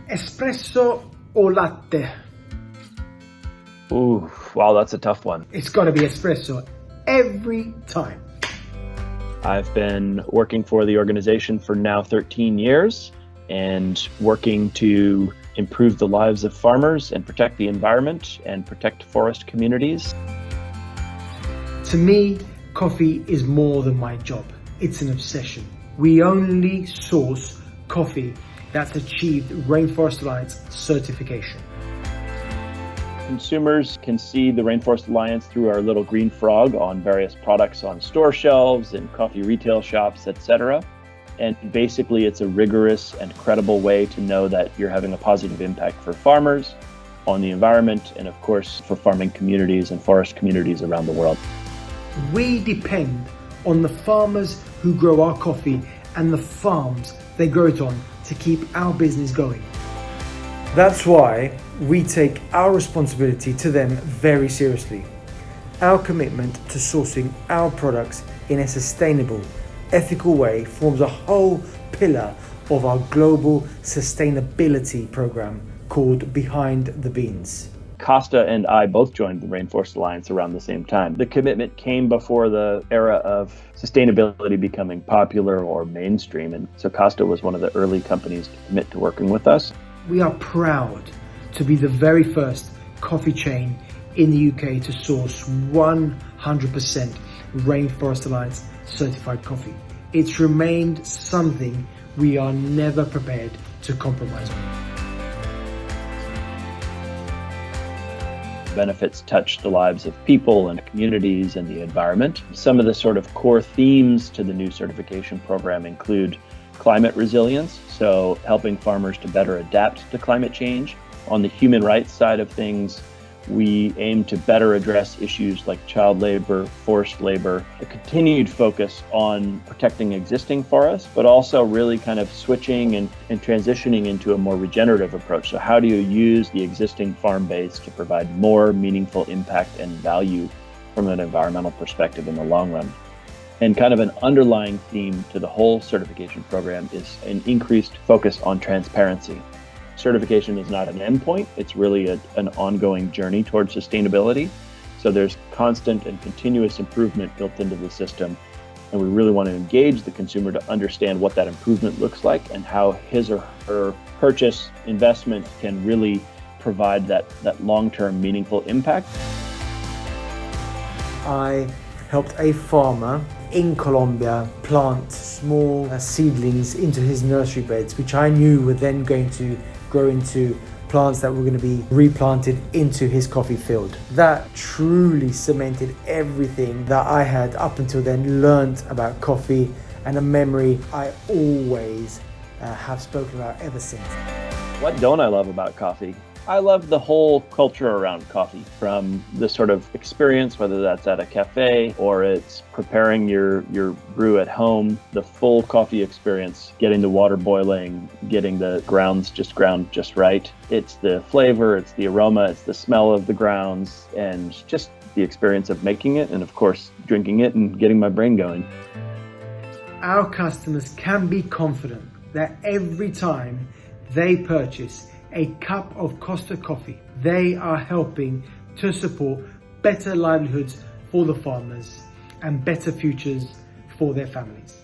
Espresso or latte? Ooh, wow, that's a tough one. It's got to be espresso every time. I've been working for the organization for now 13 years and working to improve the lives of farmers and protect the environment and protect forest communities. To me, coffee is more than my job. It's an obsession. We only source coffee that's achieved Rainforest Alliance certification. Consumers can see the Rainforest Alliance through our little green frog on various products on store shelves, in coffee retail shops, etc. And basically, it's a rigorous and credible way to know that you're having a positive impact for farmers, on the environment, and of course, for farming communities and forest communities around the world. We depend on the farmers who grow our coffee and the farms they grow it on to keep our business going. That's why we take our responsibility to them very seriously. Our commitment to sourcing our products in a sustainable, ethical way forms a whole pillar of our global sustainability program called Behind the Beans. Costa and I both joined the Rainforest Alliance around the same time. The commitment came before the era of sustainability becoming popular or mainstream, and so Costa was one of the early companies to commit to working with us. We are proud to be the very first coffee chain in the UK to source 100% Rainforest Alliance certified coffee. It's remained something we are never prepared to compromise on. Benefits touch the lives of people and communities and the environment. Some of the sort of core themes to the new certification program include climate resilience, so helping farmers to better adapt to climate change. On the human rights side of things, we aim to better address issues like child labor, forced labor, a continued focus on protecting existing forests, but also really kind of switching and transitioning into a more regenerative approach. So how do you use the existing farm base to provide more meaningful impact and value from an environmental perspective in the long run? And kind of an underlying theme to the whole certification program is an increased focus on transparency. Certification is not an endpoint, it's really an ongoing journey towards sustainability. So there's constant and continuous improvement built into the system. And we really want to engage the consumer to understand what that improvement looks like and how his or her purchase investment can really provide that long-term meaningful impact. I helped a farmer in Colombia plant small seedlings into his nursery beds, which I knew were then going to grow into plants that were going to be replanted into his coffee field. That truly cemented everything that I had up until then learned about coffee, and a memory I always have spoken about ever since. What don't I love about coffee? I love the whole culture around coffee, from the sort of experience, whether that's at a cafe or it's preparing your brew at home, the full coffee experience, getting the water boiling, getting the grounds ground just right. It's the flavor, it's the aroma, it's the smell of the grounds, and just the experience of making it, and of course, drinking it and getting my brain going. Our customers can be confident that every time they purchase a cup of Costa coffee, they are helping to support better livelihoods for the farmers and better futures for their families.